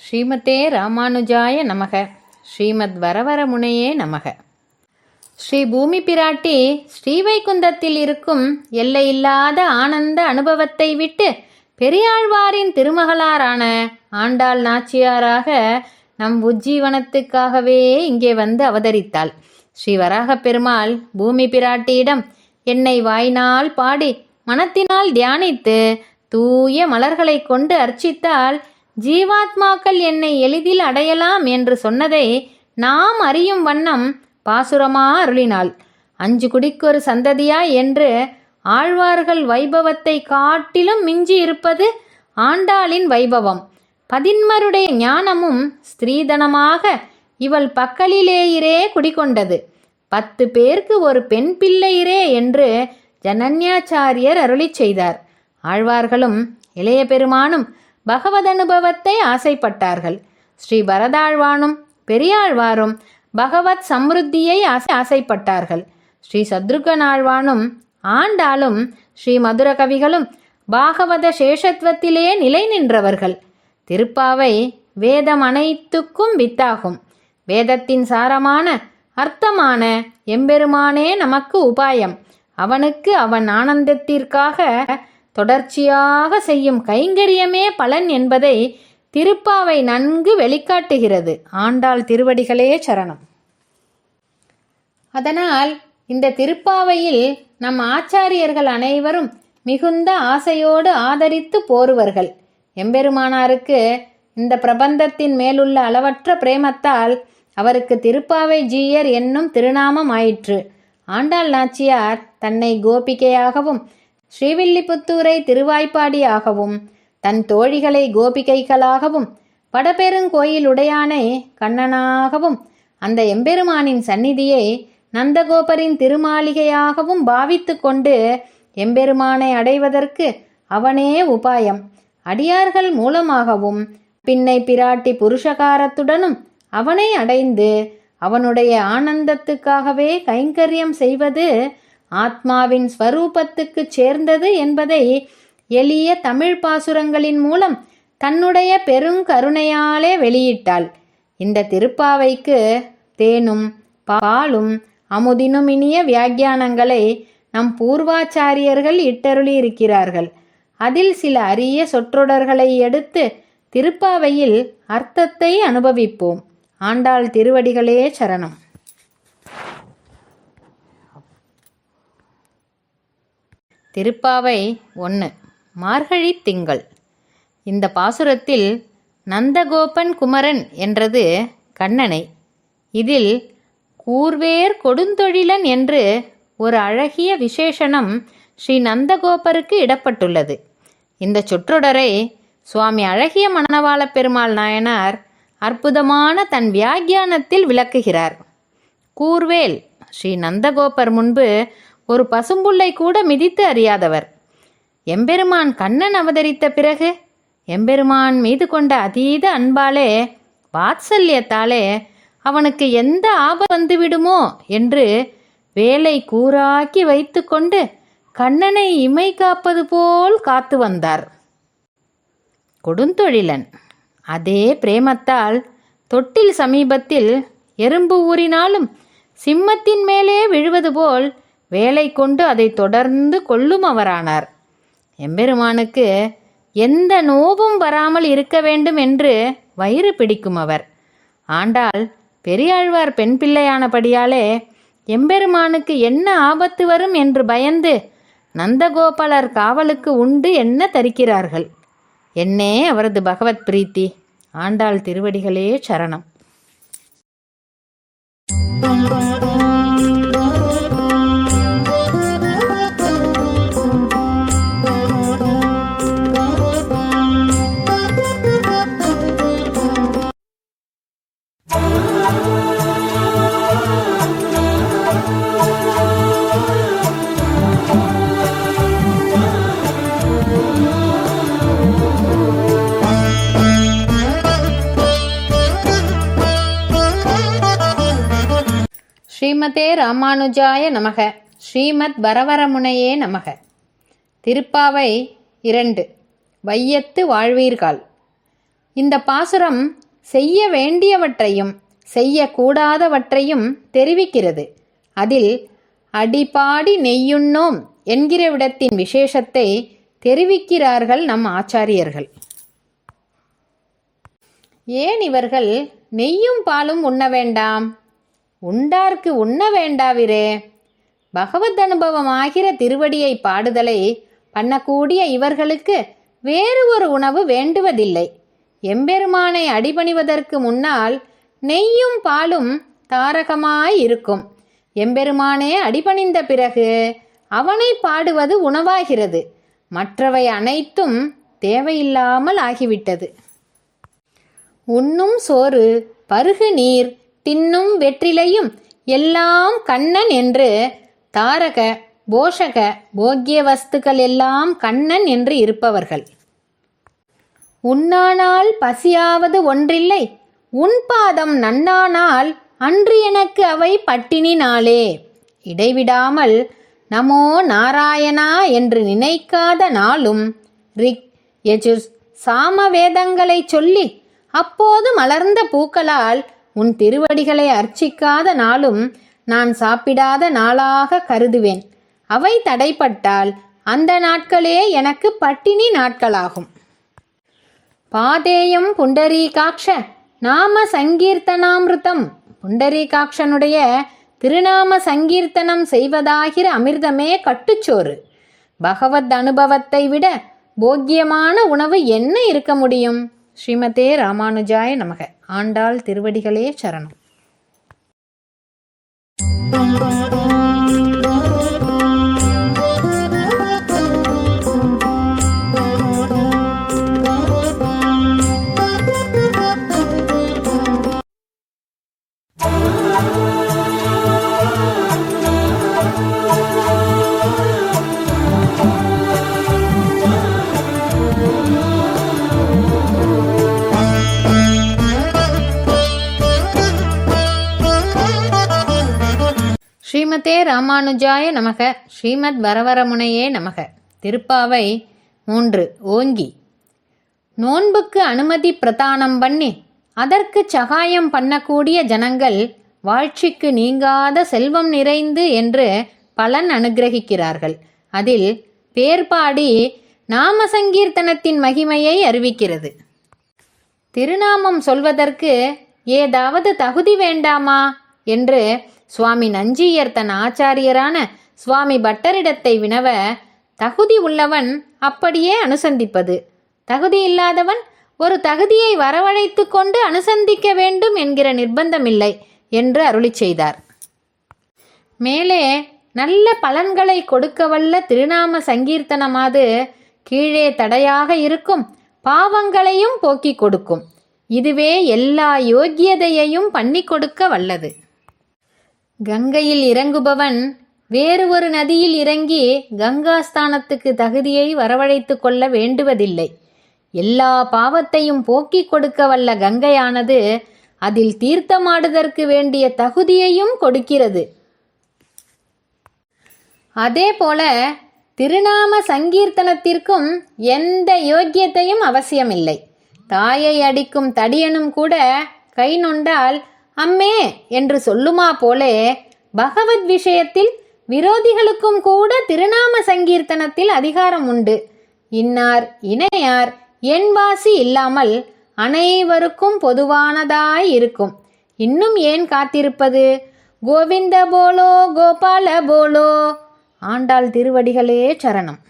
ஸ்ரீமதே ராமானுஜாய நமக. ஸ்ரீமத் வரவரமுனையே நமக. ஸ்ரீ பூமி பிராட்டி ஸ்ரீவைகுந்தத்தில் இருக்கும் எல்லையில்லாத ஆனந்த அனுபவத்தை விட்டு பெரியாழ்வாரின் திருமகளாரான ஆண்டாள் நாச்சியாராக நம் உஜ்ஜீவனத்துக்காகவே இங்கே வந்து அவதரித்தாள். ஸ்ரீ வராகப் பெருமாள் பூமி பிராட்டியிடம், என்னை வாயினால் பாடி மனத்தினால் தியானித்து தூய மலர்களை கொண்டு அர்ச்சித்தால் ஜீவாத்மாக்கள் என்னை எளிதில் அடையலாம் என்று சொன்னதை நாம் அறியும் வண்ணம் பாசுரமா அருளினாள். 5 குடிக்கொரு சந்ததியா என்று ஆழ்வார்கள் வைபவத்தை காட்டிலும் மிஞ்சி இருப்பது ஆண்டாளின் வைபவம். 11 ஞானமும் ஸ்திரீதனமாக இவள் பக்கலிலேயிரே குடிகொண்டது. 10 பேருக்கு ஒரு பெண் பிள்ளையிரே என்று ஜனன்யாச்சாரியர் அருளி செய்தார். ஆழ்வார்களும் இளைய பெருமானும் பகவத் அனுபவத்தை ஆசைப்பட்டார்கள். ஸ்ரீ பரதாழ்வானும் பெரியாழ்வாரும் பகவத் சம்ருத்தியை ஆசைப்பட்டார்கள். ஸ்ரீ சத்ருகனாழ்வானும் ஆண்டாளும் ஸ்ரீ மதுர கவிகளும் பாகவத சேஷத்துவத்திலே நிலை நின்றவர்கள். திருப்பாவை வேதம் அனைத்துக்கும் வித்தாகும். வேதத்தின் சாரமான அர்த்தமான எம்பெருமானே நமக்கு உபாயம். அவனுக்கு அவன் ஆனந்தத்திற்காக தொடர்ச்சியாக செய்யும் கைங்கரியமே பலன் என்பதை திருப்பாவை நன்கு வெளிக்காட்டுகிறது. ஆண்டாள் திருவடிகளே சரணம். அதனால் இந்த திருப்பாவையில் நம் ஆச்சாரியர்கள் அனைவரும் மிகுந்த ஆசையோடு ஆதரித்து போருவர்கள். எம்பெருமானாருக்கு இந்த பிரபந்தத்தின் மேலுள்ள அளவற்ற பிரேமத்தால் அவருக்கு திருப்பாவை ஜீயர் என்னும் திருநாமம் ஆயிற்று. ஆண்டாள் நாச்சியார் தன்னை கோபிகையாகவும் ஸ்ரீவில்லிபுத்தூரை திருவாய்ப்பாடியாகவும் தன் தோழிகளை கோபிகைகளாகவும் படபெருங்கோயிலுடையானை கண்ணனாகவும் அந்த எம்பெருமானின் சந்நிதியை நந்தகோபரின் திருமாளிகையாகவும் பாவித்து கொண்டு எம்பெருமானை அடைவதற்கு அவனே உபாயம். அடியார்கள் மூலமாகவும் பின்னை பிராட்டி புருஷகாரத்துடனும் அவனை அடைந்து அவனுடைய ஆனந்தத்துக்காகவே கைங்கரியம் செய்வது ஆத்மாவின் ஸ்வரூபத்துக்கு சேர்ந்தது என்பதை எளிய தமிழ் பாசுரங்களின் மூலம் தன்னுடைய பெருங்கருணையாலே வெளியிட்டாள். இந்த திருப்பாவைக்கு தேனும் பாலும் அமுதினும் இனிய வியாக்கியானங்களை நம் பூர்வாச்சாரியர்கள் இட்டருளி இருக்கிறார்கள். அதில் சில அரிய சொற்றொடர்களை எடுத்து திருப்பாவையில் அர்த்தத்தை அனுபவிப்போம். ஆண்டாள் திருவடிகளே சரணம். திருப்பாவை 1. மார்கழி திங்கள். இந்த பாசுரத்தில் நந்தகோபன் குமரன் என்றது கண்ணனை. இதில் கூர்வேர் கொடுந்தொழிலன் என்று ஒரு அழகிய விசேஷனம் ஸ்ரீ நந்தகோபருக்கு இடப்பட்டுள்ளது. இந்த சொற்றொடரை சுவாமி அழகிய மணவாள பெருமாள் நாயனார் அற்புதமான தன் வியாக்கியானத்தில் விளக்குகிறார். கூர்வேல் ஸ்ரீ நந்தகோபர் முன்பு ஒரு பசும்புல்லை கூட மிதித்து அறியாதவர். எம்பெருமான் கண்ணன் அவதரித்த பிறகு எம்பெருமான் மீது கொண்ட அதீத அன்பாலே வாத்சல்யத்தாலே அவனுக்கு எந்த ஆபத்து வந்துவிடுமோ என்று வேலை கூராக்கி வைத்து கொண்டு கண்ணனை இமை காப்பது போல் காத்து வந்தார். கொடுந்தொழிலன் அதே பிரேமத்தால் தொட்டில் சமீபத்தில் எறும்பு ஊறினாலும் சிம்மத்தின் மேலே விழுவது போல் வேலை கொண்டு அதை தொடர்ந்து கொள்ளும் அவரானார். எம்பெருமானுக்கு எந்த நோவும் வராமல் இருக்க வேண்டும் என்று வயிறு பிடிக்கும் அவர். ஆண்டாள் பெரியாழ்வார் பெண் பிள்ளையானபடியாலே எம்பெருமானுக்கு என்ன ஆபத்து வரும் என்று பயந்து நந்தகோபாலர் காவலுக்கு உண்டு என்ன தரிக்கிறார்கள். என்னே அவரது பகவத் பிரீத்தி. ஆண்டாள் திருவடிகளே சரணம். ஸ்ரீமதே ராமானுஜாய நமக. ஸ்ரீமத் வரவரமுனையே நமக. திருப்பாவை 2. வையத்து வாழ்வீர்கள். இந்த பாசுரம் செய்ய வேண்டியவற்றையும் செய்யக்கூடாதவற்றையும் தெரிவிக்கிறது. அதில் அடிபாடி நெய்யுண்ணோம் என்கிற விடத்தின் விசேஷத்தை தெரிவிக்கிறார்கள் நம் ஆச்சாரியர்கள். ஏன் இவர்கள் நெய்யும் பாலும் உண்ண வேண்டாம்? உண்டார்க்கு உண்ண வேண்டாவிரே. பகவத் அனுபவமாகிற திருவடியை பாடுதலை பண்ணக்கூடிய இவர்களுக்கு வேறு ஒரு உணவு வேண்டுவதில்லை. எம்பெருமானை அடிபணிவதற்கு முன்னால் நெய்யும் பாலும் தாரகமாயிருக்கும். எம்பெருமானே அடிபணிந்த பிறகு அவனை பாடுவது உணவாகிறது. மற்றவை அனைத்தும் தேவையில்லாமல் ஆகிவிட்டது. உண்ணும் சோறு, பருகு நீர், தின்னும் வெற்றிலையும் எல்லாம் கண்ணன் என்று தாரக போஷக போக்கிய வஸ்துக்கள் எல்லாம் கண்ணன் என்று இருப்பவர்கள். உண்ணானால் பசியாவது ஒன்றில்லை, உன் பாதம் நன்னானால் அன்று எனக்கு அவை பட்டினி நாளே. இடைவிடாமல் நமோ நாராயணா என்று நினைக்காத நாளும் ரிக் யஜுர் சாம வேதங்களை சொல்லி அப்போது மலர்ந்த பூக்களால் உன் திருவடிகளை அர்ச்சிக்காத நாளும் நான் சாப்பிடாத நாளாக கருதுவேன். அவை தடைப்பட்டால் அந்த நாட்களே எனக்கு பட்டினி நாட்களாகும். பாதேயம் புண்டரீகாட்ச நாம சங்கீர்த்தனாமிருதம். புண்டரீகாட்சனுடைய திருநாம சங்கீர்த்தனம் செய்வதாகிற அமிர்தமே கட்டுச்சோறு. பகவத் அனுபவத்தை விட போக்கியமான உணவு என்ன இருக்க முடியும்? ஸ்ரீமதே ராமானுஜாய நமக. ஆண்டாள் திருவடிகளே சரணம். ஸ்ரீமதே ராமானுஜாய நமக. ஸ்ரீமத் வரவரமுனையே நமக. திருப்பாவை 3. ஓங்கி. நோன்புக்கு அனுமதி பிரதானம் பண்ணி அதற்கு சகாயம் பண்ணக்கூடிய ஜனங்கள் வாழ்ச்சிக்கு நீங்காத செல்வம் நிறைந்து என்று பலன் அனுகிரகிக்கிறார்கள். அதில் பேர்பாடி நாம சங்கீர்த்தனத்தின் மகிமையை அறிவிக்கிறது. திருநாமம் சொல்வதற்கு ஏதாவது தகுதி வேண்டாமா என்று சுவாமி நஞ்சியர் தன் ஆச்சாரியரான சுவாமி பட்டரிடத்தை வினவ, தகுதி உள்ளவன் அப்படியே அனுசந்திப்பது, தகுதி இல்லாதவன் ஒரு தகுதியை வரவழைத்து கொண்டு அனுசந்திக்க வேண்டும் என்கிற நிர்பந்தமில்லை என்று அருளி செய்தார். மேலே நல்ல பலன்களை கொடுக்கவல்ல திருநாம சங்கீர்த்தனமாது கீழே தடையாக இருக்கும் பாவங்களையும் போக்கி கொடுக்கும். இதுவே எல்லா யோக்கியதையையும் பண்ணி கொடுக்க வல்லது. கங்கையில் இறங்குபவன் வேறு ஒரு நதியில் இறங்கி கங்காஸ்தானத்துக்கு தகுதியை வரவழைத்து கொள்ள வேண்டுவதில்லை. எல்லா பாவத்தையும் போக்கி கொடுக்க வல்ல கங்கையானது அதில் தீர்த்தமாடுதற்கு வேண்டிய தகுதியையும் கொடுக்கிறது. அதே போல திருநாம சங்கீர்த்தனத்திற்கும் எந்த யோக்கியத்தையும் அவசியமில்லை. தாயை அடிக்கும் தடியனும் கூட கை நொண்டால் அம்மே என்று சொல்லுமா போலே பகவத் விஷயத்தில் விரோதிகளுக்கும் கூட திருநாம சங்கீர்த்தனத்தில் அதிகாரம் உண்டு. இன்னார் இணையார் என்வாசி இல்லாமல் அனைவருக்கும் பொதுவானதாய் இருக்கும். இன்னும் ஏன் காத்திருப்பது? கோவிந்த போலோ கோபால போலோ. ஆண்டாள் திருவடிகளே சரணம்.